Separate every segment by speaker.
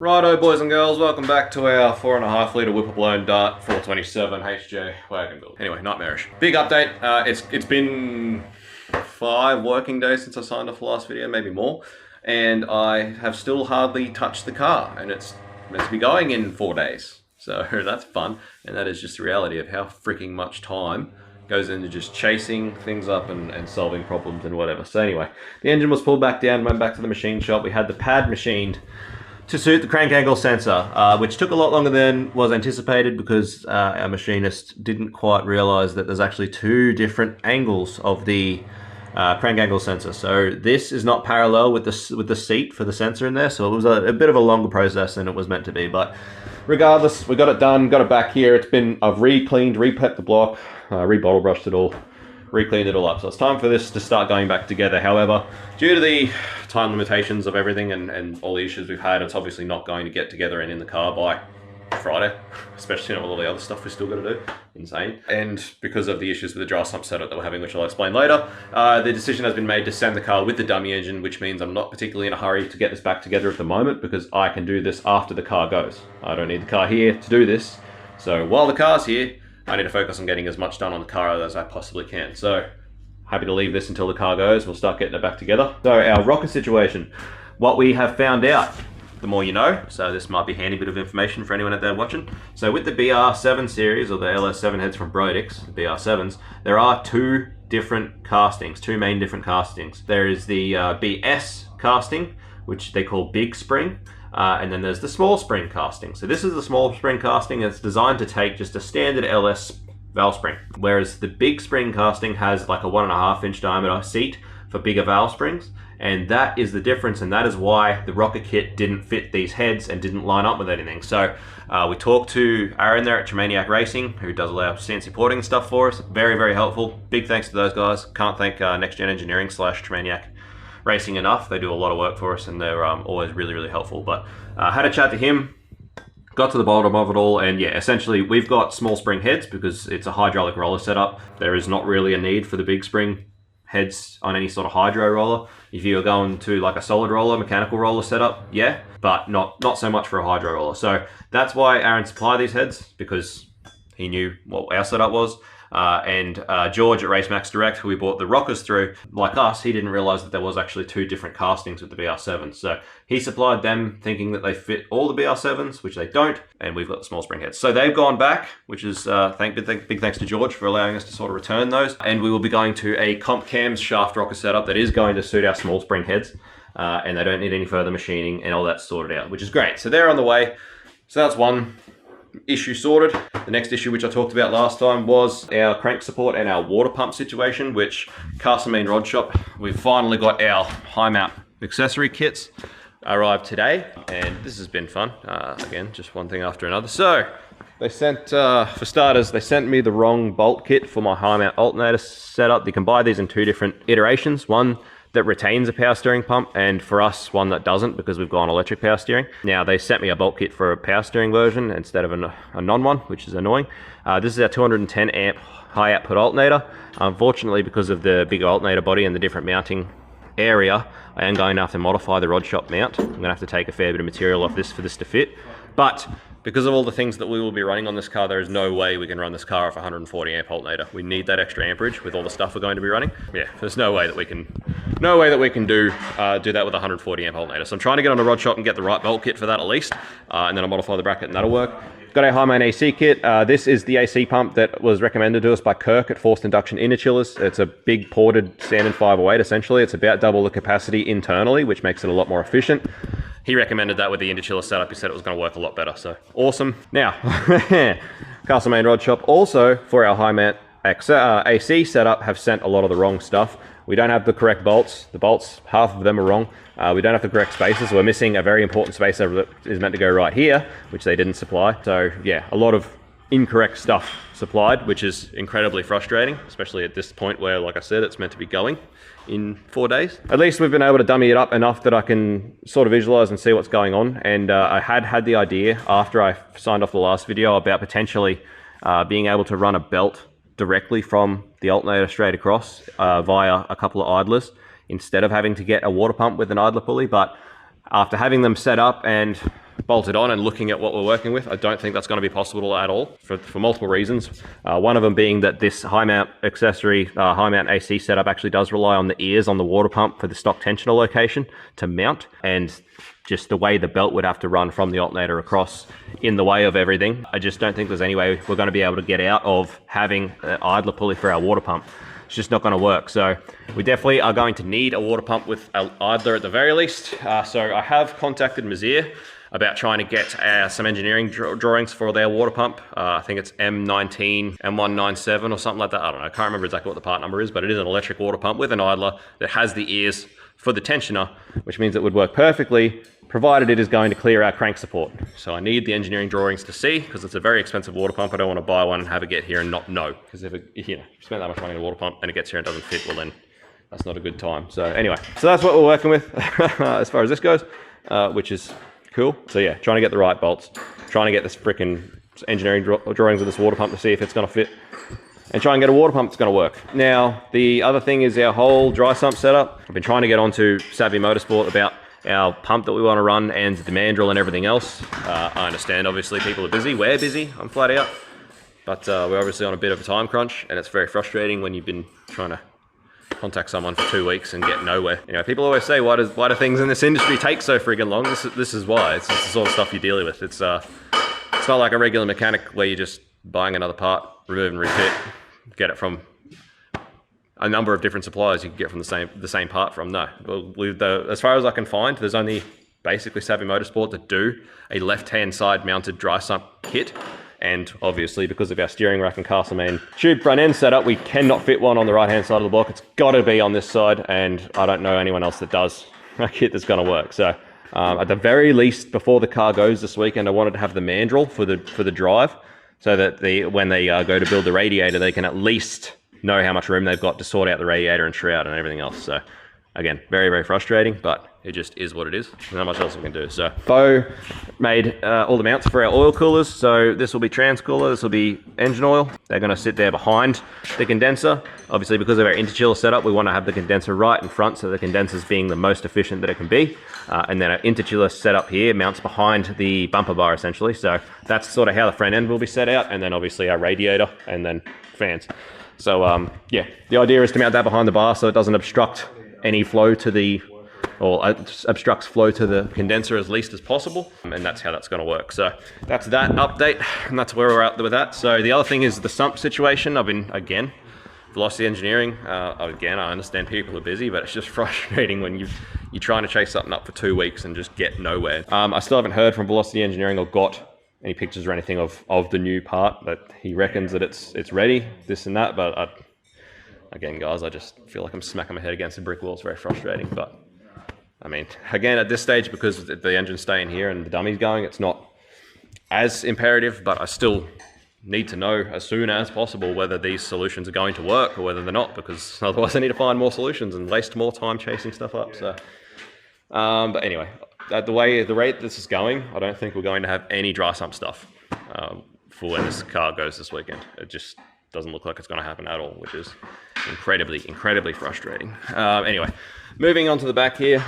Speaker 1: Righto, boys and girls, welcome back to our 4.5 litre whipper blown Dart 427 HJ wagon build. Anyway, nightmarish. Big update. It's been 5 working days since I signed off the last video, maybe more, and I have still hardly touched the car, and it's meant to be going in 4 days. So that's fun, and that is just the reality of how freaking much time goes into just chasing things up and solving problems and whatever. So anyway, the engine was pulled back down, went back to the machine shop. We had the pad machined to suit the crank angle sensor, which took a lot longer than was anticipated because our machinist didn't quite realize that there's actually 2 different angles of the crank angle sensor. So this is not parallel with the seat for the sensor in there, so it was a bit of a longer process than it was meant to be. But regardless, we got it done, got it back here. I've re-cleaned, re-pet the block, re-bottle brushed it all, re-cleaned it all up. So it's time for this to start going back together. However, due to the time limitations of everything and all the issues we've had, it's obviously not going to get together and in the car by Friday, especially with all the other stuff we still got to do. Insane. And because of the issues with the dry sump setup that we're having, which I'll explain later, the decision has been made to send the car with the dummy engine, which means I'm not particularly in a hurry to get this back together at the moment because I can do this after the car goes. I don't need the car here to do this. So while the car's here, I need to focus on getting as much done on the car as I possibly can. So happy to leave this until the car goes. We'll start getting it back together. So our rocker situation, what we have found out, the more you know. So this might be a handy bit of information for anyone out there watching. So with the BR7 series, or the LS7 heads from Brodix, the BR7s, there are 2 different castings, 2 main different castings. There is the BS casting, which they call big spring, and then there's the small spring casting. So this is the small spring casting. It's designed to take just a standard LS valve spring, whereas the big spring casting has like a 1.5 inch diameter seat for bigger valve springs, and that is the difference, and that is why the rocker kit didn't fit these heads and didn't line up with anything. So we talked to Aaron there at Tremaniac Racing, who does all our CNC porting and stuff for us. Very, very helpful. Big thanks to those guys. Can't thank Next Gen Engineering / Tremaniac Racing enough. They do a lot of work for us, and they're always really, really helpful. But had a chat to him, got to the bottom of it all, and yeah, essentially we've got small spring heads because it's a hydraulic roller setup. There is not really a need for the big spring heads on any sort of hydro roller. If you're going to like a solid roller, mechanical roller setup, yeah, but not so much for a hydro roller. So that's why Aaron supplied these heads, because he knew what our setup was. And George at Racemax Direct, who we bought the rockers through, like us, he didn't realize that there was actually 2 different castings with the BR7s. So he supplied them thinking that they fit all the BR7s, which they don't, and we've got the small spring heads. So they've gone back, which is big thanks to George for allowing us to sort of return those. And we will be going to a comp cams shaft rocker setup that is going to suit our small spring heads, and they don't need any further machining, and all that's sorted out, which is great. So they're on the way. So that's one issue sorted. The next issue, which I talked about last time, was our crank support and our water pump situation, which Castlemaine Rod Shop, we've finally got our high mount accessory kits arrived today, and this has been fun. Again, just one thing after another. So they sent, for starters, they sent me the wrong bolt kit for my high mount alternator setup. You can buy these in 2 different iterations. One that retains a power steering pump, and for us, one that doesn't, because we've gone electric power steering. Now, they sent me a bolt kit for a power steering version instead of a non-one, which is annoying. This is our 210 amp high output alternator. Unfortunately, because of the bigger alternator body and the different mounting area, I am going to have to modify the rod shop mount. I'm going to have to take a fair bit of material off this for this to fit. But because of all the things that we will be running on this car, there is no way we can run this car off 140 amp alternator. We need that extra amperage with all the stuff we're going to be running. Yeah, there's no way that we can do that with 140 amp alternator. So I'm trying to get on a rod shop and get the right bolt kit for that at least, and then I'll modify the bracket and that'll work. Got a high main AC kit. This is the AC pump that was recommended to us by Kirk at Forced Induction Interchillers. It's a big ported standard 508 essentially. It's about double the capacity internally, which makes it a lot more efficient. He recommended that with the interchiller setup. He said it was going to work a lot better, so awesome. Now, Castlemaine Rod Shop also, for our high mount AC setup, have sent a lot of the wrong stuff. We don't have the correct bolts. The bolts, half of them are wrong. We don't have the correct spaces. We're missing a very important spacer that is meant to go right here, which they didn't supply. So yeah, a lot of incorrect stuff supplied, which is incredibly frustrating, especially at this point where, like I said, it's meant to be going in 4 days. At least we've been able to dummy it up enough that I can sort of visualize and see what's going on. And I had the idea after I signed off the last video about potentially being able to run a belt directly from the alternator straight across via a couple of idlers, instead of having to get a water pump with an idler pulley. But after having them set up and bolted on and looking at what we're working with. I don't think that's going to be possible at all for multiple reasons. One of them being that this high mount accessory, high mount AC setup actually does rely on the ears on the water pump for the stock tensioner location to mount, and just the way the belt would have to run from the alternator across in the way of everything. I just don't think there's any way we're going to be able to get out of having an idler pulley for our water pump. It's just not going to work. So we definitely are going to need a water pump with an idler at the very least. So I have contacted Mazir about trying to get some engineering drawings for their water pump. I think it's M19, M197 or something like that. I don't know, I can't remember exactly what the part number is, but it is an electric water pump with an idler that has the ears for the tensioner, which means it would work perfectly, provided it is going to clear our crank support. So I need the engineering drawings to see, because it's a very expensive water pump. I don't want to buy one and have it get here and not know, because if you spend that much money on a water pump and it gets here and doesn't fit, well then that's not a good time. So anyway, so that's what we're working with as far as this goes, which is cool. So yeah, trying to get the right bolts, trying to get this freaking engineering drawings of this water pump to see if it's going to fit, and try and get a water pump that's going to work. Now, the other thing is our whole dry sump setup. I've been trying to get onto Savvy Motorsport about our pump that we want to run and the mandrel and everything else. I understand, obviously, people are busy. We're busy, I'm flat out. But we're obviously on a bit of a time crunch, and it's very frustrating when you've been trying to contact someone for 2 weeks and get nowhere. You know, people always say, why do things in this industry take so friggin' long? This is why. It's just the sort of stuff you're dealing with. It's not like a regular mechanic where you're just buying another part, remove and refit, get it from a number of different suppliers you can get from the same part from. No, as far as I can find, there's only basically Savvy Motorsport that do a left-hand side mounted dry sump kit. And obviously, because of our steering rack and Castleman tube front end setup, we cannot fit one on the right-hand side of the block. It's got to be on this side, and I don't know anyone else that does a kit that's going to work. So at the very least, before the car goes this weekend, I wanted to have the mandrel for the drive, so that when they go to build the radiator, they can at least know how much room they've got to sort out the radiator and shroud and everything else. So again, very, very frustrating, but it just is what it is. There's not much else we can do. So Bo made all the mounts for our oil coolers. So this will be trans cooler, this will be engine oil. They're going to sit there behind the condenser. Obviously, because of our interchiller setup, we want to have the condenser right in front, so the condenser's being the most efficient that it can be. And then our interchiller setup here mounts behind the bumper bar, essentially. So that's sort of how the front end will be set out. And then obviously our radiator and then fans. So yeah, the idea is to mount that behind the bar so it doesn't obstruct any flow to the, or obstructs flow to the condenser as least as possible, and that's how that's going to work. So that's that update, and that's where we're at with that. So the other thing is the sump situation. I've been, again, Velocity Engineering, again, I understand people are busy, but it's just frustrating when you're trying to chase something up for 2 weeks and just get nowhere. I still haven't heard from Velocity Engineering or got any pictures or anything of the new part, but he reckons that it's ready, this and that, but again, guys, I just feel like I'm smacking my head against a brick wall. It's very frustrating, but I mean, again, at this stage, because the engine's staying here and the dummy's going, it's not as imperative, but I still need to know as soon as possible whether these solutions are going to work or whether they're not, because otherwise I need to find more solutions and waste more time chasing stuff up. So, but anyway, at the rate this is going, I don't think we're going to have any dry sump stuff for when this car goes this weekend. It just doesn't look like it's going to happen at all, which is incredibly frustrating. Anyway, moving on to the back here,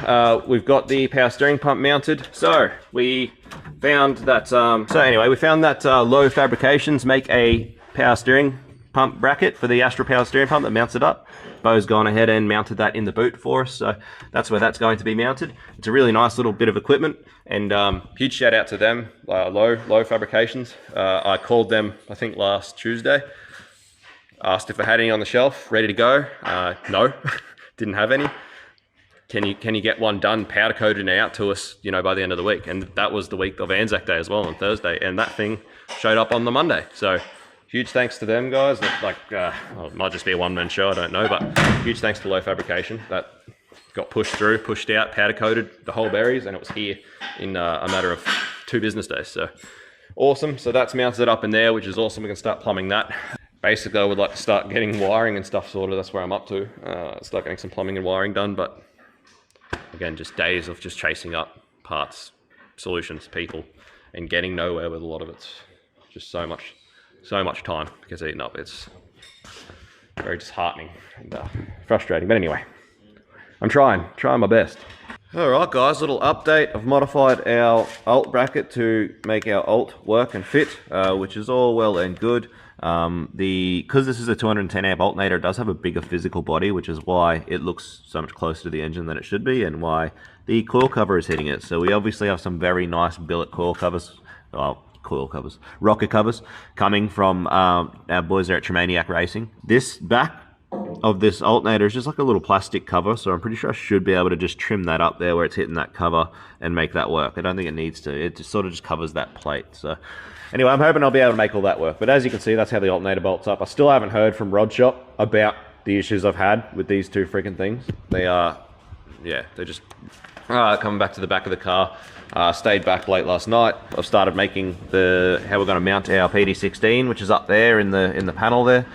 Speaker 1: we've got the power steering pump mounted. So we found that Low Fabrications make a power steering pump bracket for the Astra power steering pump that mounts it up. Bo's gone ahead and mounted that in the boot for us, so that's where that's going to be mounted. It's a really nice little bit of equipment, and huge shout out to them, Low Fabrications. I called them, I think, last Tuesday. Asked if they had any on the shelf, ready to go. No, didn't have any. Can you get one done, powder coated and out to us, by the end of the week? And that was the week of Anzac Day as well, on Thursday, and that thing showed up on the Monday. So huge thanks to them guys. It might just be a one-man show, I don't know, but huge thanks to Low Fabrication. That got pushed through, pushed out, powder coated the whole berries, and it was here in a matter of 2 business days. So awesome. So that's mounted up in there, which is awesome. We can start plumbing that. Basically, I would like to start getting wiring and stuff sorted. That's where I'm up to. Start getting some plumbing and wiring done, but again, just days of just chasing up parts, solutions, people, and getting nowhere with a lot of it. Just so much time gets eaten up. It's very disheartening and frustrating. But anyway, I'm trying my best. Alright guys, little update. I've modified our alt bracket to make our alt work and fit, which is all well and good. Because this is a 210 amp alternator, it does have a bigger physical body, which is why it looks so much closer to the engine than it should be, and why the coil cover is hitting it. So we obviously have some very nice billet coil covers, rocker covers, coming from our boys there at Tremaniac Racing. This back of this alternator is just like a little plastic cover, so I'm pretty sure I should be able to just trim that up there where it's hitting that cover and make that work. I don't think it needs to. It just sort of just covers that plate. So anyway, I'm hoping I'll be able to make all that work. But as you can see, that's how the alternator bolts up. I still haven't heard from Rod Shop about the issues I've had with these two freaking things. They are, yeah, they're just coming back to the back of the car. Stayed back late last night. I've started making how we're going to mount our PD16, which is up there in the panel there.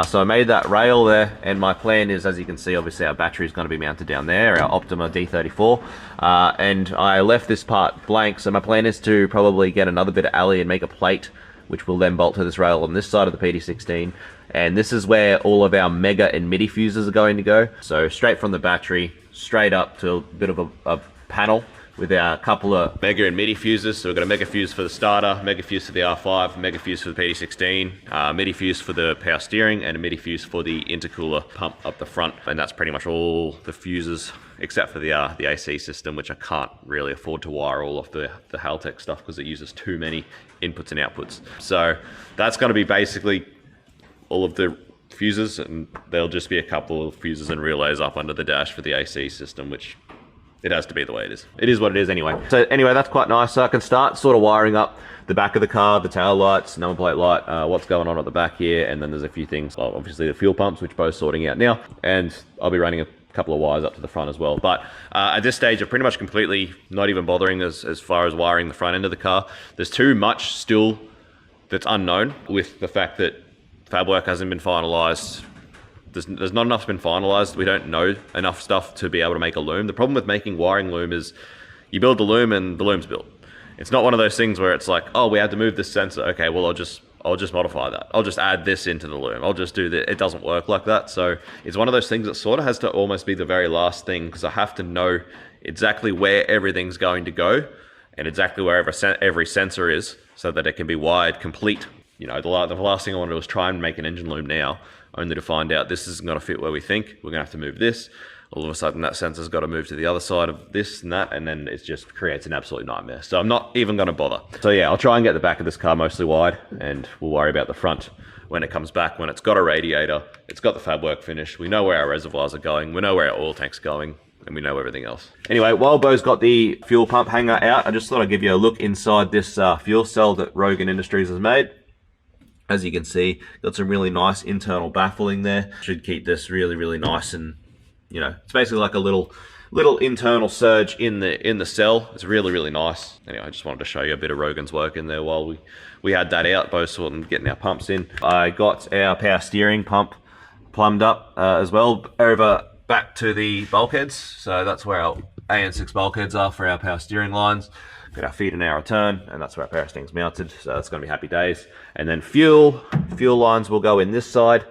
Speaker 1: So I made that rail there, and my plan is, as you can see, obviously our battery is going to be mounted down there, our Optima D34, and I left this part blank, so my plan is to probably get another bit of alley and make a plate, which will then bolt to this rail on this side of the PD16, and this is where all of our mega and MIDI fuses are going to go. So straight from the battery, straight up to a bit of a panel, with our couple of mega and MIDI fuses. So we've got a mega fuse for the starter, mega fuse for the R5, mega fuse for the PD16, MIDI fuse for the power steering, and a MIDI fuse for the intercooler pump up the front. And that's pretty much all the fuses, except for the AC system, which I can't really afford to wire all of the Haltech stuff because it uses too many inputs and outputs. So that's going to be basically all of the fuses, and there'll just be a couple of fuses and relays up under the dash for the AC system, which it has to be the way it is. It is what it is anyway. So anyway, that's quite nice. So I can start sort of wiring up the back of the car, the tail lights, number plate light, what's going on at the back here, and then there's a few things, well, obviously the fuel pumps, which both sorting out now, and I'll be running a couple of wires up to the front as well. But at this stage, I'm pretty much completely not even bothering as far as wiring the front end of the car. There's too much still that's unknown with the fact that fab work hasn't been finalized. There's not enoug's been finalized. We don't know enough stuff to be able to make a loom. The problem with making wiring loom is you build the loom and the loom's built. It's not one of those things where it's like, oh, we had to move this sensor. Okay, well, I'll just modify that. I'll just add this into the loom. I'll just do that. It doesn't work like that. So it's one of those things that sort of has to almost be the very last thing, because I have to know exactly where everything's going to go and exactly where every sensor is, so that it can be wired complete. You know, the last thing I want to do is try and make an engine loom now, only to find out this isn't going to fit where we think. We're going to have to move this. All of a sudden, that sensor's got to move to the other side of this and that, and then it just creates an absolute nightmare. So I'm not even going to bother. So yeah, I'll try and get the back of this car mostly wide, and we'll worry about the front when it comes back, when it's got a radiator, it's got the fab work finished, we know where our reservoirs are going, we know where our oil tank's going, and we know everything else. Anyway, while Bo's got the fuel pump hanger out, I just thought I'd give you a look inside this fuel cell that Wagon Industries has made. As you can see, got some really nice internal baffling there. Should keep this really, really nice, and you know, it's basically like a little internal surge in the cell. It's really, really nice. Anyway, I just wanted to show you a bit of Wagon's work in there while we had that out, both sort of getting our pumps in. I got our power steering pump plumbed up as well over back to the bulkheads. So that's where our AN6 bulkheads are for our power steering lines. Got our feet an hour return, and that's where our power steering's mounted, so that's going to be happy days. And then fuel lines will go in this side,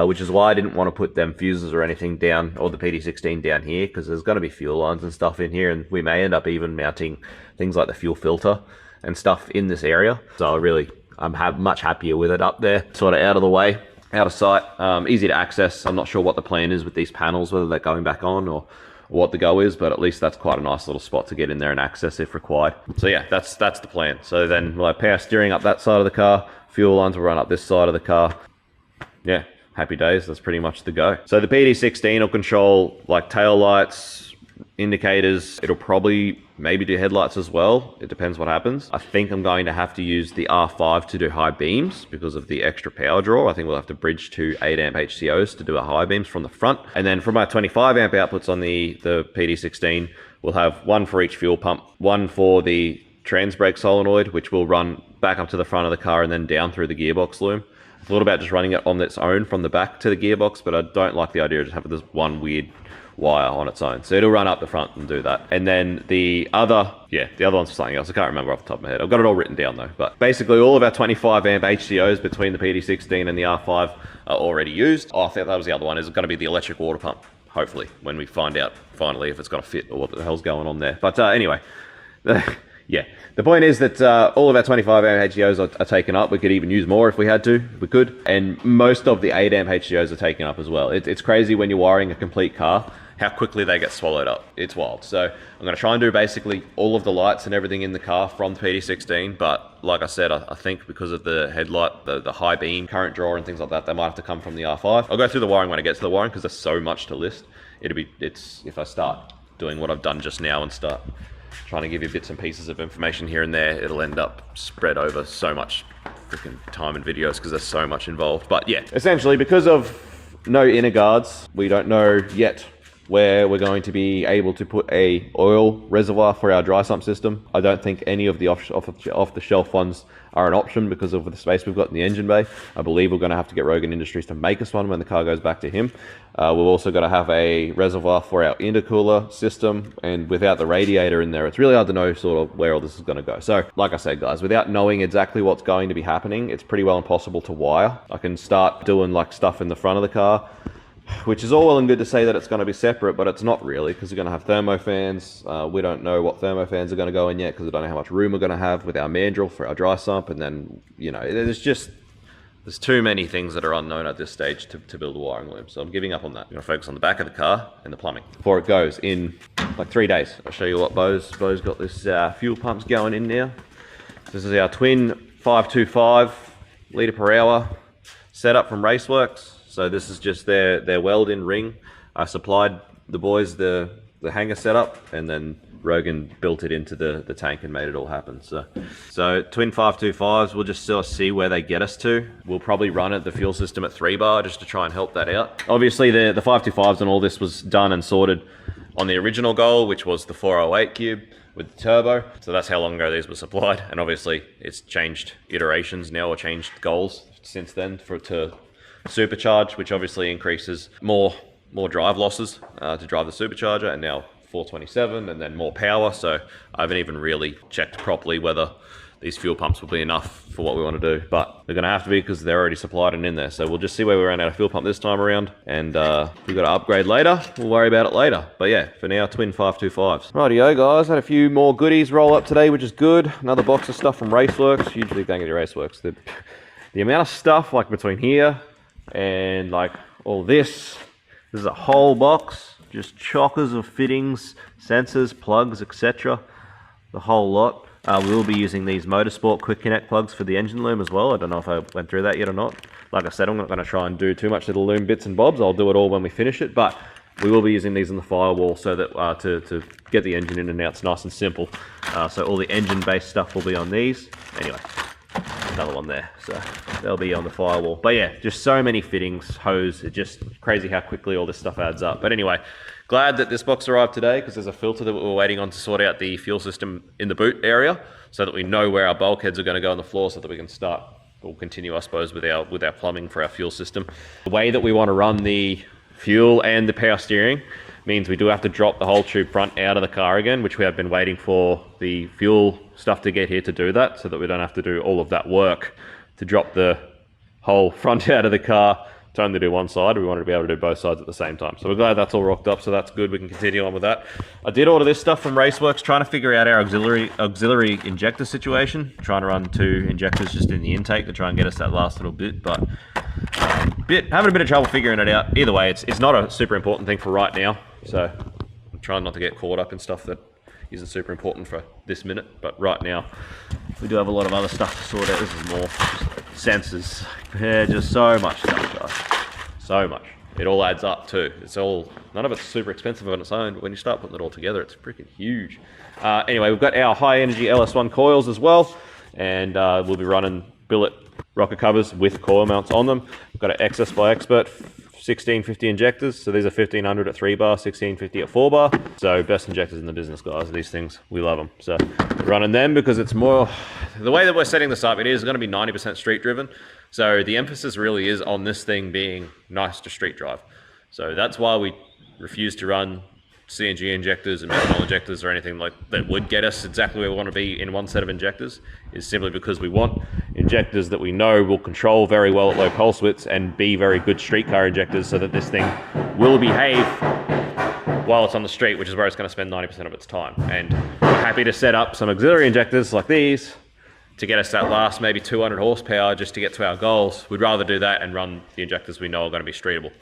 Speaker 1: which is why I didn't want to put them fuses or anything down, or the PD16 down here, because there's going to be fuel lines and stuff in here, and we may end up even mounting things like the fuel filter and stuff in this area. So I'm much happier with it up there, sort of out of the way, out of sight, easy to access. I'm not sure what the plan is with these panels, whether they're going back on or what the go is, but at least that's quite a nice little spot to get in there and access if required. So yeah, that's the plan. So then we'll have power steering up that side of the car, fuel lines will run up this side of the car. Yeah, happy days, that's pretty much the go. So the PD16 will control like tail lights, indicators. It'll probably maybe do headlights as well. It depends what happens. I think I'm going to have to use the R5 to do high beams because of the extra power draw. I think we'll have to bridge to 8 amp HCOs to do a high beams from the front. And then from our 25 amp outputs on the PD16, we'll have one for each fuel pump, one for the trans brake solenoid, which will run back up to the front of the car and then down through the gearbox loom. I thought about just running it on its own from the back to the gearbox, but I don't like the idea of just having this one weird wire on its own. So it'll run up the front and do that. And then the other one's for something else. I can't remember off the top of my head. I've got it all written down though. But basically all of our 25 amp HCOs between the PD16 and the R5 are already used. Oh, I think that was the other one. Is going to be the electric water pump. hopefully, when we find out finally if it's going to fit or what the hell's going on there. But anyway, yeah. The point is that all of our 25 amp HDOs are taken up. We could even use more if we had to, if we could. And most of the 8 amp HDOs are taken up as well. It's crazy when you're wiring a complete car, how quickly they get swallowed up. It's wild. So I'm going to try and do basically all of the lights and everything in the car from the PD16. But like I said, I think because of the headlight, the high beam, current draw and things like that, they might have to come from the R5. I'll go through the wiring when I get to the wiring because there's so much to list. It's if I start doing what I've done just now and start trying to give you bits and pieces of information here and there, it'll end up spread over so much freaking time and videos because there's so much involved. But yeah, essentially because of no inner guards, we don't know yet where we're going to be able to put a oil reservoir for our dry sump system. I don't think any of the off-the-shelf ones are an option because of the space we've got in the engine bay. I believe we're going to have to get Rogan Industries to make us one when the car goes back to him. We've also got to have a reservoir for our intercooler system, and without the radiator in there, it's really hard to know sort of where all this is going to go. So, like I said, guys, without knowing exactly what's going to be happening, it's pretty well impossible to wire. I can start doing like stuff in the front of the car, which is all well and good to say that it's going to be separate, but it's not really, because we're going to have thermofans. We don't know what thermofans are going to go in yet because we don't know how much room we're going to have with our mandrel for our dry sump. And then, you know, there's too many things that are unknown at this stage to build a wiring loom. So I'm giving up on that. I'm going to focus on the back of the car and the plumbing before it goes in like 3 days. I'll show you what Bo's got this fuel pumps going in now. This is our twin 525 litre per hour setup from Raceworks. So this is just their weld-in ring. I supplied the boys the hanger setup, and then Rogan built it into the tank and made it all happen. So twin 525s, we'll just sort of see where they get us to. We'll probably run the fuel system at 3 bar just to try and help that out. Obviously the 525s and all this was done and sorted on the original goal, which was the 408 cube with the turbo. So that's how long ago these were supplied. And obviously it's changed iterations now, or changed goals since then to supercharge, which obviously increases more drive losses to drive the supercharger, and now 427 and then more power. So I haven't even really checked properly whether these fuel pumps will be enough for what we want to do, but they're going to have to be because they're already supplied and in there. So we'll just see where we run out of fuel pump this time around, and we've got to upgrade later. We'll worry about it later. But yeah, for now, twin 525s. Rightio guys, had a few more goodies roll up today, which is good. Another box of stuff from Raceworks. Hugely thank you to Raceworks. The amount of stuff like between here and like all this is a whole box, just chockers of fittings, sensors, plugs, etc. The whole lot. We will be using these Motorsport Quick Connect plugs for the engine loom as well. I don't know if I went through that yet or not. Like I said, I'm not going to try and do too much little loom bits and bobs. I'll do it all when we finish it, but we will be using these in the firewall so that to get the engine in and out. It's nice and simple. So all the engine based stuff will be on these. Anyway, another one there, so they'll be on the firewall. But yeah, just so many fittings, hose. It's just crazy how quickly all this stuff adds up. But anyway, glad that this box arrived today, because there's a filter that we're waiting on to sort out the fuel system in the boot area, so that we know where our bulkheads are going to go on the floor, so that we can start, we'll continue I suppose with our plumbing for our fuel system. The way that we want to run the fuel and the power steering means we do have to drop the whole tube front out of the car again, which we have been waiting for the fuel stuff to get here to do that, so that we don't have to do all of that work to drop the whole front out of the car to only do one side. We wanted to be able to do both sides at the same time. So we're glad that's all rocked up, so that's good. We can continue on with that. I did order this stuff from Raceworks, trying to figure out our auxiliary injector situation, trying to run 2 injectors just in the intake to try and get us that last little bit, but having a bit of trouble figuring it out. Either way, it's not a super important thing for right now, so I'm trying not to get caught up in stuff that isn't super important for this minute. But right now we do have a lot of other stuff to sort out. This is more sensors. Yeah, just so much stuff, guys. So much. It all adds up too. None of it's super expensive on its own, but when you start putting it all together, it's freaking huge. Anyway, we've got our high energy LS1 coils as well, and we'll be running billet rocker covers with coil mounts on them. We've got an XS by Expert 1650 injectors, so these are 1500 at 3 bar, 1650 at 4 bar. So best injectors in the business, guys. These things, we love them. So we're running them because it's more, the way that we're setting this up, it is going to be 90% street driven. So the emphasis really is on this thing being nice to street drive. So that's why we refuse to run CNG injectors and methanol injectors or anything like that would get us exactly where we want to be in one set of injectors is simply because we want injectors that we know will control very well at low pulse widths and be very good street car injectors so that this thing will behave while it's on the street, which is where it's going to spend 90% of its time. And we're happy to set up some auxiliary injectors like these to get us that last maybe 200 horsepower just to get to our goals. We'd rather do that and run the injectors we know are going to be streetable.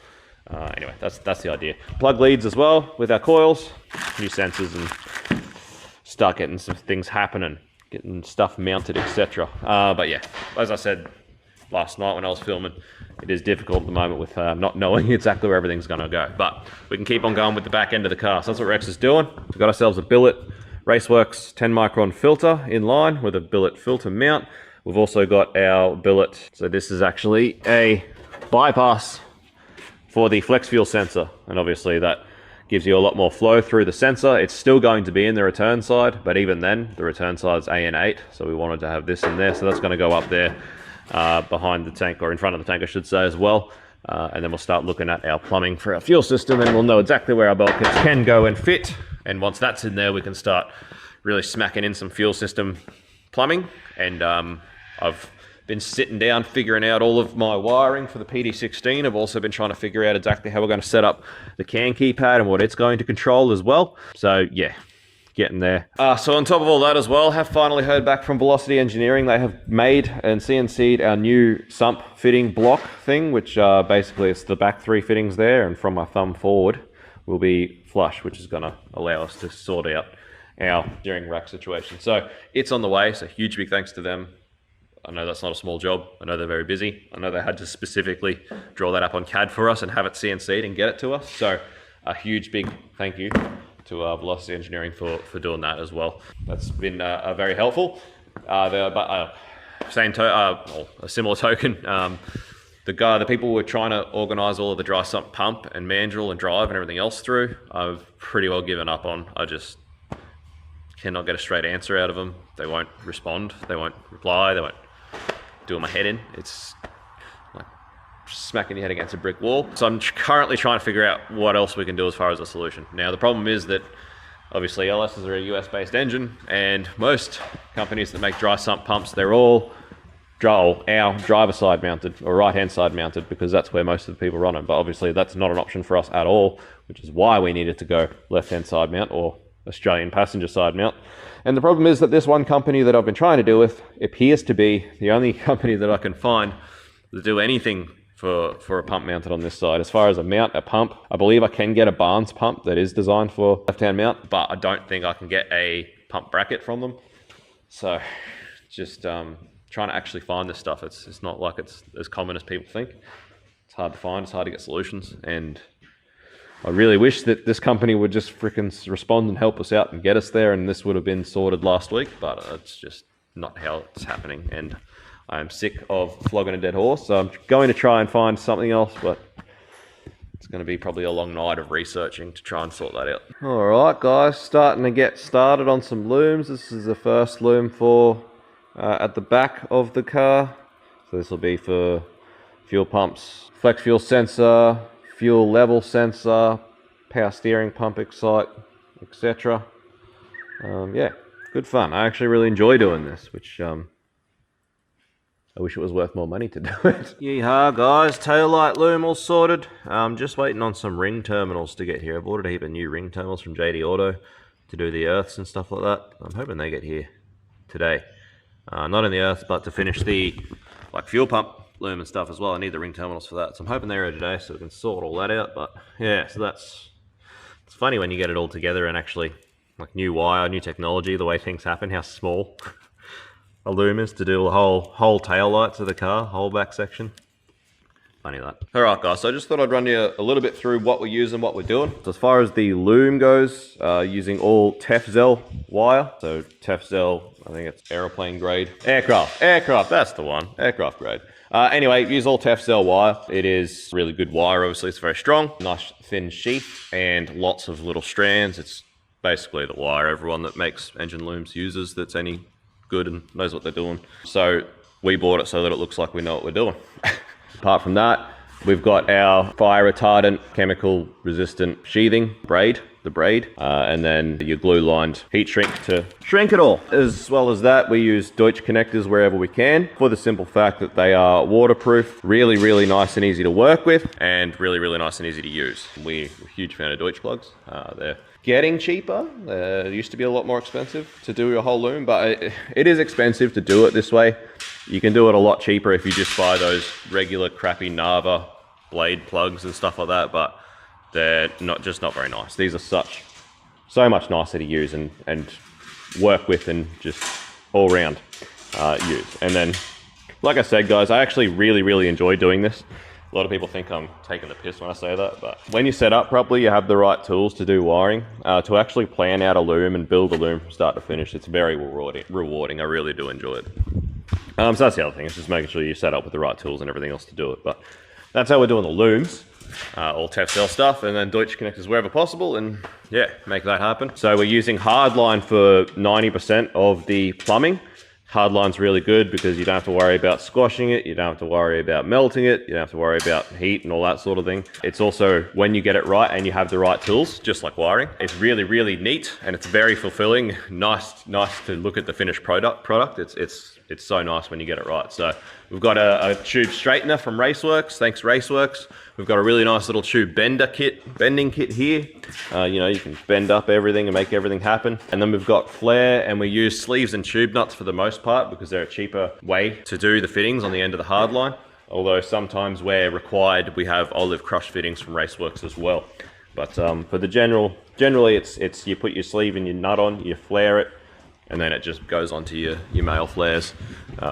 Speaker 1: Anyway, that's the idea. Plug leads as well with our coils, new sensors, and start getting some things happening, getting stuff mounted, etc. But yeah, as I said last night when I was filming, it is difficult at the moment with not knowing exactly where everything's going to go. But we can keep on going with the back end of the car. So that's what Rex is doing. We've got ourselves a billet Raceworks 10 micron filter in line with a billet filter mount. We've also got our billet. So this is actually a bypass for the flex fuel sensor, and obviously that gives you a lot more flow through the sensor. It's still going to be in the return side, but even then the return side is AN8, so we wanted to have this in there. So that's going to go up there behind the tank, or in front of the tank I should say as well, and then we'll start looking at our plumbing for our fuel system, and we'll know exactly where our bulkheads can go and fit. And once that's in there, we can start really smacking in some fuel system plumbing. And I've been sitting down figuring out all of my wiring for the PD16. I've also been trying to figure out exactly how we're going to set up the CAN keypad and what it's going to control as well. So yeah, getting there. So on top of all that as well, have finally heard back from Velocity Engineering. They have made and CNC'd our new sump fitting block thing, which basically it's the back 3 fittings there, and from my thumb forward will be flush, which is going to allow us to sort out our steering rack situation. So it's on the way, so huge big thanks to them. I know that's not a small job. I know they're very busy. I know they had to specifically draw that up on CAD for us and have it CNC'd and get it to us. So a huge big thank you to Velocity Engineering for doing that as well. That's been very helpful. A similar token, the people were trying to organise all of the dry sump pump and mandrel and drive and everything else through, I've pretty well given up on. I just cannot get a straight answer out of them. They won't respond. They won't reply. They won't do my head in. It's like smacking your head against a brick wall. So I'm currently trying to figure out what else we can do as far as a solution. Now the problem is that obviously LSs are a US based engine, and most companies that make dry sump pumps, they're all our driver side mounted or right hand side mounted, because that's where most of the people run them. But obviously that's not an option for us at all, which is why we needed to go left hand side mount or Australian passenger side mount. And the problem is that this one company that I've been trying to deal with appears to be the only company that I can find to do anything for a pump mounted on this side. As far as a pump, I believe I can get a Barnes pump that is designed for left-hand mount, but I don't think I can get a pump bracket from them. So just trying to actually find this stuff. It's not like it's as common as people think. It's hard to find, it's hard to get solutions, and I really wish that this company would just frickin' respond and help us out and get us there, and this would have been sorted last week, but it's just not how it's happening, and I'm sick of flogging a dead horse. So I'm going to try and find something else, but it's going to be probably a long night of researching to try and sort that out. All right, guys, starting to get started on some looms. This is the first loom for at the back of the car. So this will be for fuel pumps, flex fuel sensor, fuel level sensor, power steering pump excite, etc. Yeah, good fun. I actually really enjoy doing this, which I wish it was worth more money to do it. Yeehaw, guys, tail light loom all sorted. I'm just waiting on some ring terminals to get here. I've ordered a heap of new ring terminals from JD Auto to do the earths and stuff like that. I'm hoping they get here today. Not in the earths, but to finish the fuel pump loom and stuff as well. I need the ring terminals for that, so I'm hoping they're here today so we can sort all that out. But yeah, so it's funny when you get it all together and actually new wire, new technology, the way things happen, how small a loom is to do the whole tail lights of the car, whole back section. Funny that. All right, guys, so I just thought I'd run you a little bit through what we're using, what we're doing. So as far as the loom goes, using all Tefzel wire. So Tefzel, I think it's aeroplane grade. Aircraft, that's the one, aircraft grade. Anyway, use all Tefzel wire. It is really good wire, obviously. It's very strong, nice thin sheath, and lots of little strands. It's basically the wire everyone that makes engine looms uses that's any good and knows what they're doing. So we bought it so that it looks like we know what we're doing. Apart from that, we've got our fire retardant, chemical resistant sheathing braid the braid, and then your glue lined heat shrink to shrink it all. As well as that, we use Deutsch connectors wherever we can, for the simple fact that they are waterproof, really nice and easy to work with, and really nice and easy to use. We're a huge fan of Deutsch plugs. They're getting cheaper. It used to be a lot more expensive to do your whole loom, but it is expensive to do it this way. You can do it a lot cheaper if you just buy those regular crappy Nava blade plugs and stuff like that, but they're not very nice. These are so much nicer to use and work with, and just all round use. And then, like I said, guys, I actually really enjoy doing this. A lot of people think I'm taking the piss when I say that, but when you set up properly, you have the right tools to do wiring, to actually plan out a loom and build a loom from start to finish. It's very rewarding. I really do enjoy it. So that's the other thing. It's just making sure you set up with the right tools and everything else to do it. But that's how we're doing the looms. All Tefcell stuff, and then Deutsch connectors wherever possible, and yeah, make that happen. So we're using hardline for 90% of the plumbing. Hardline's really good because you don't have to worry about squashing it, you don't have to worry about melting it, you don't have to worry about heat and all that sort of thing. It's also, when you get it right and you have the right tools, just like wiring, it's really neat, and it's very fulfilling. Nice to look at the finished product. It's so nice when you get it right. So we've got a tube straightener from Raceworks. Thanks Raceworks. We've got a really nice little tube bending kit here. You know, you can bend up everything and make everything happen. And then we've got flare, and we use sleeves and tube nuts for the most part because they're a cheaper way to do the fittings on the end of the hardline. Although sometimes where required, we have olive crush fittings from Raceworks as well. But for the generally it's you put your sleeve and your nut on, you flare it, and then it just goes onto your male flares,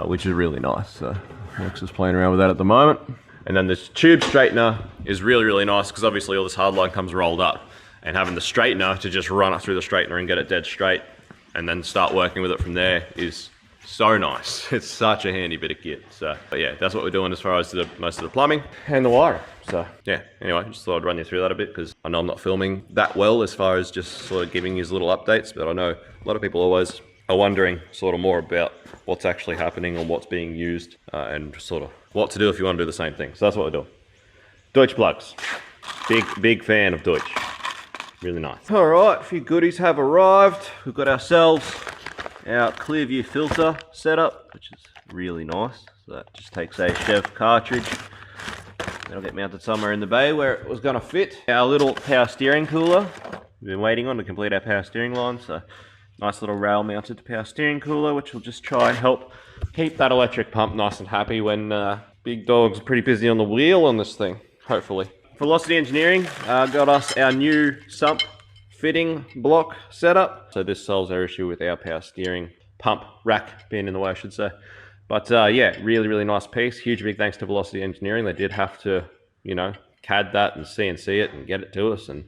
Speaker 1: which is really nice. So Rex is playing around with that at the moment. And then this tube straightener is really nice because obviously all this hardline comes rolled up, and having the straightener to just run it through the straightener and get it dead straight and then start working with it from there is so nice. It's such a handy bit of kit. So, but yeah, that's what we're doing as far as most of the plumbing and the wiring. So yeah, anyway, just thought I'd run you through that a bit because I know I'm not filming that well as far as just sort of giving you little updates, but I know a lot of people always are wondering sort of more about what's actually happening or what's being used, and sort of what to do if you want to do the same thing. So that's what we're doing. Deutsch plugs. Big fan of Deutsch. Really nice. All right, a few goodies have arrived. We've got ourselves our Clearview filter setup, which is really nice. So that just takes a Chev cartridge. That'll get mounted somewhere in the bay where it was going to fit. Our little power steering cooler. We've been waiting on to complete our power steering line. So nice little rail mounted power steering cooler, which will just try and help keep that electric pump nice and happy when big dog's pretty busy on the wheel on this thing, hopefully. Velocity Engineering got us our new sump fitting block setup. So this solves our issue with our power steering pump rack being in the way, I should say. But yeah, really nice piece. Huge big thanks to Velocity Engineering. They did have to, you know, CAD that and CNC it and get it to us, and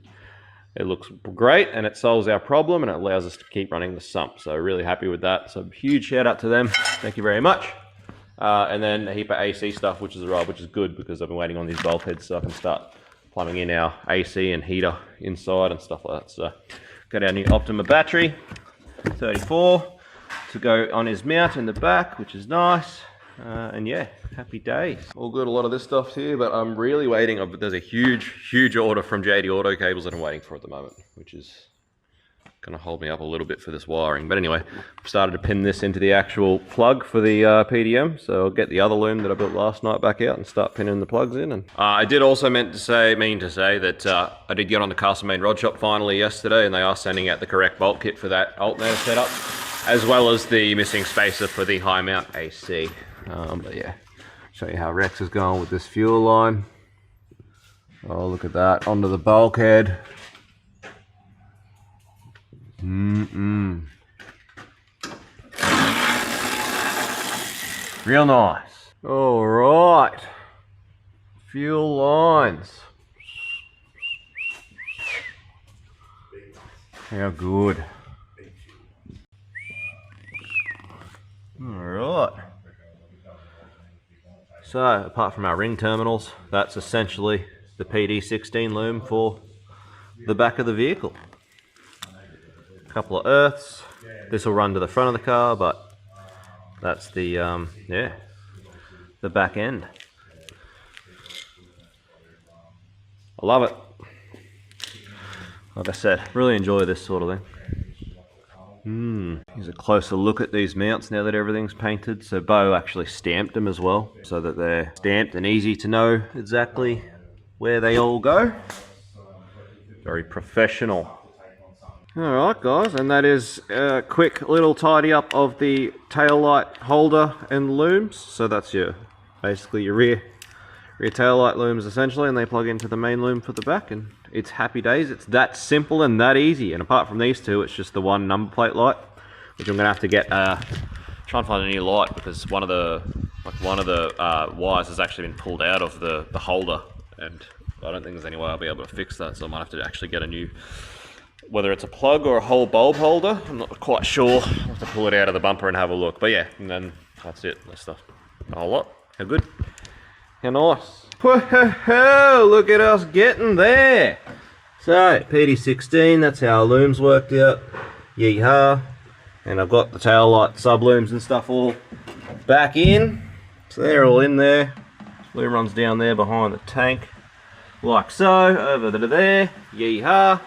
Speaker 1: it looks great, and it solves our problem, and it allows us to keep running the sump. So really happy with that. So huge shout out to them. Thank you very much. And then a heap of AC stuff, which is good because I've been waiting on these bulkheads so I can start plumbing in our AC and heater inside and stuff like that. So got our new Optima battery, 34, to go on his mount in the back, which is nice. And yeah, happy days. All good, a lot of this stuff here, but I'm really waiting. There's a huge order from JD Auto Cables that I'm waiting for at the moment, which is gonna hold me up a little bit for this wiring. But anyway, I've started to pin this into the actual plug for the PDM, so I'll get the other loom that I built last night back out and start pinning the plugs in. And I did also mean to say that I did get on the Castlemaine Rod Shop finally yesterday, and they are sending out the correct bolt kit for that alternator setup, as well as the missing spacer for the high mount AC. But yeah, show you how Rex is going with this fuel line. Oh, look at that, onto the bulkhead. Real nice. All right, fuel lines. How good. All right. So, apart from our ring terminals, that's essentially the PD16 loom for the back of the vehicle. A couple of earths. This will run to the front of the car, but that's the, yeah, the back end. I love it. Like I said, really enjoy this sort of thing. Here's a closer look at these mounts now that everything's painted. So Bo actually stamped them as well, so that they're stamped and easy to know exactly where they all go. Very professional. Alright guys, and that is a quick little tidy up of the tail light holder and looms. So that's basically your rear tail light looms essentially, and they plug into the main loom for the back, and it's happy days. It's that simple and that easy. And apart from these two, it's just the one number plate light, which I'm gonna have to get try and find a new light, because one of the wires has actually been pulled out of the holder, and I don't think there's any way I'll be able to fix that. So I might have to actually get a new, whether it's a plug or a whole bulb holder, I'm not quite sure. I'll have to pull it out of the bumper and have a look. But yeah, and then that's it. That's the whole lot. How good. How nice. Whoa, look at us getting there. So, PD16, that's how our looms worked out. Yeehaw. And I've got the tail light sub looms and stuff all back in. So they're all in there. Loom runs down there behind the tank. Like so, over to there. Yeehaw.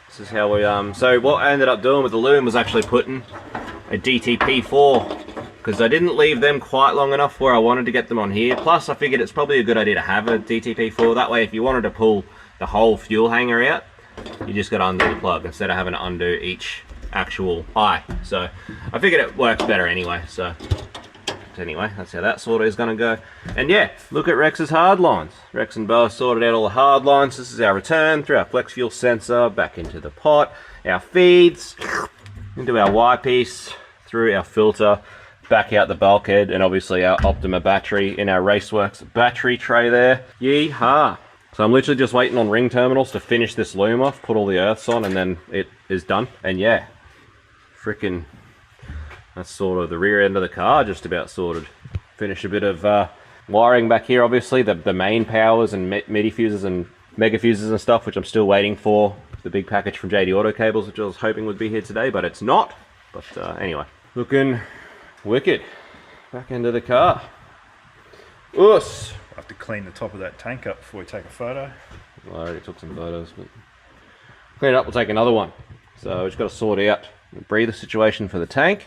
Speaker 1: This is how we, so what I ended up doing with the loom was actually putting a DTP4, because I didn't leave them quite long enough where I wanted to get them on here. Plus I figured it's probably a good idea to have a DTP4, that way if you wanted to pull the whole fuel hanger out, you just got to undo the plug instead of having to undo each actual eye. So I figured it works better anyway. So anyway, that's how that sort of is going to go. And yeah, look at Rex's hard lines. Rex and Bo sorted out all the hard lines. This is our return through our flex fuel sensor, back into the pot, our feeds, into our Y piece, through our filter, back out the bulkhead, and obviously our Optima battery in our Raceworks battery tray there. Yeehaw. So I'm literally just waiting on ring terminals to finish this loom off, put all the earths on, and then it is done. And yeah, freaking, that's sort of the rear end of the car just about sorted. Finish a bit of wiring back here, obviously, the main powers and MIDI fuses and mega fuses and stuff, which I'm still waiting for. The big package from JD Auto Cables, which I was hoping would be here today, but it's not. But anyway, looking wicked. Back into the car. Us.
Speaker 2: I have to clean the top of that tank up before we take a photo.
Speaker 1: I already took some photos, but clean it up, we'll take another one. So we've just got to sort out the breather situation for the tank.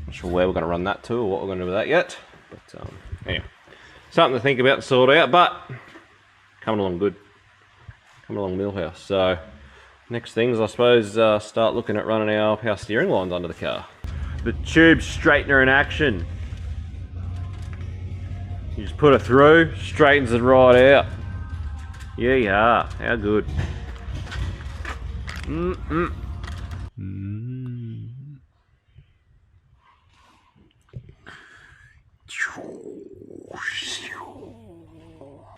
Speaker 1: Not sure where we're going to run that to or what we're going to do with that yet. But anyway, something to think about and sort out, but coming along good. Coming along Millhouse. So next things, I suppose, start looking at running our power steering lines under the car. The tube straightener in action. You just put it through, straightens it right out. Yeah, how good.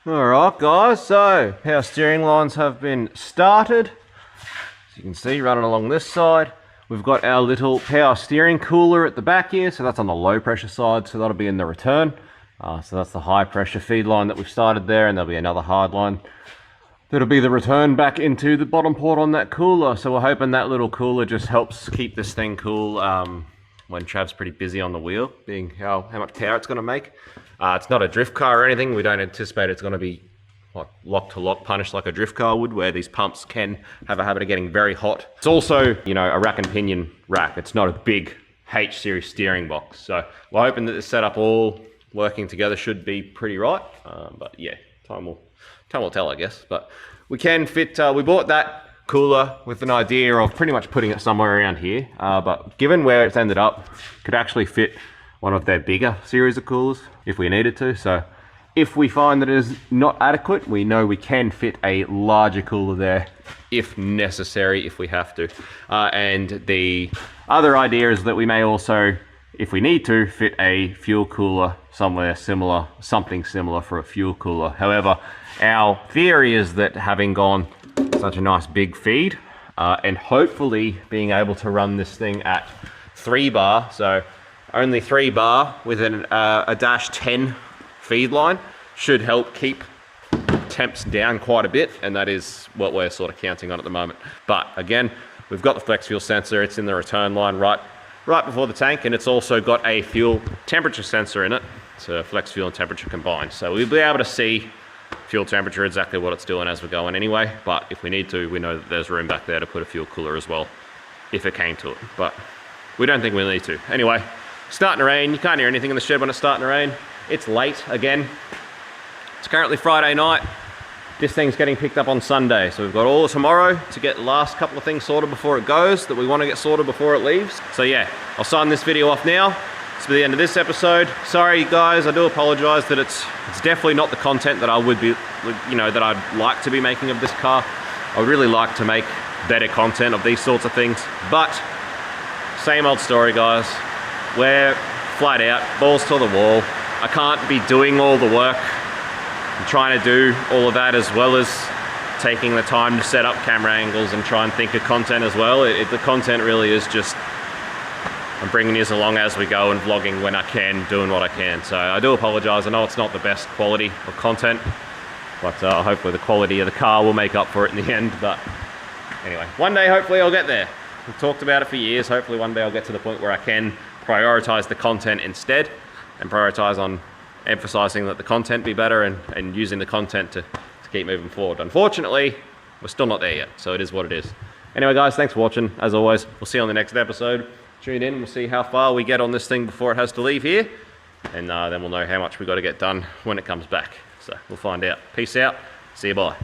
Speaker 1: Alright guys, so power steering lines have been started. As you can see, running along this side. We've got our little power steering cooler at the back here, so that's on the low pressure side, so that'll be in the return. So that's the high pressure feed line that we've started there, and there'll be another hard line. That'll be the return back into the bottom port on that cooler. So we're hoping that little cooler just helps keep this thing cool when Trav's pretty busy on the wheel, being how much power it's going to make. It's not a drift car or anything. We don't anticipate it's going to be like lock to lock punished like a drift car would, where these pumps can have a habit of getting very hot. It's also, you know, a rack and pinion rack. It's not a big H series steering box. So we're hoping that the setup all working together should be pretty right. But yeah, time will tell, I guess. But we can fit, we bought that cooler with an idea of pretty much putting it somewhere around here. But given where it's ended up, could actually fit one of their bigger series of coolers if we needed to. So if we find that it is not adequate, we know we can fit a larger cooler there if necessary, if we have to. And the other idea is that we may also, if we need to, fit a fuel cooler somewhere similar, something similar for a fuel cooler. However, our theory is that having gone such a nice big feed, and hopefully being able to run this thing at 3 bar, so only 3 bar with a dash 10 feed line, should help keep temps down quite a bit, and that is what we're sort of counting on at the moment. But again, we've got the flex fuel sensor, it's in the return line right before the tank, and it's also got a fuel temperature sensor in it, so flex fuel and temperature combined. So we'll be able to see fuel temperature, exactly what it's doing as we're going anyway. But if we need to, we know that there's room back there to put a fuel cooler as well, if it came to it. But we don't think we'll need to. Anyway, starting to rain. You can't hear anything in the shed when it's starting to rain. It's late again. It's currently Friday night. This thing's getting picked up on Sunday. So we've got all of tomorrow to get the last couple of things sorted before it goes that we want to get sorted before it leaves. So yeah, I'll sign this video off now. It's the end of this episode. Sorry guys, I do apologize that it's definitely not the content that I would be, you know, that I'd like to be making of this car. I would really like to make better content of these sorts of things, but same old story guys. We're flat out, balls to the wall. I can't be doing all the work. I'm trying to do all of that as well as taking the time to set up camera angles and try and think of content as well. The content really is just, I'm bringing this along as we go and vlogging when I can, doing what I can. So I do apologize. I know it's not the best quality of content, but hopefully the quality of the car will make up for it in the end. But anyway, one day hopefully I'll get there. We've talked about it for years. Hopefully one day I'll get to the point where I can prioritize the content instead and prioritize on emphasizing that the content be better and using the content to keep moving forward. Unfortunately, we're still not there yet, so it is what it is. Anyway guys, thanks for watching. As always, we'll see you on the next episode. Tune in, we'll see how far we get on this thing before it has to leave here, and then we'll know how much we got to get done when it comes back. So we'll find out. Peace out, see you, bye.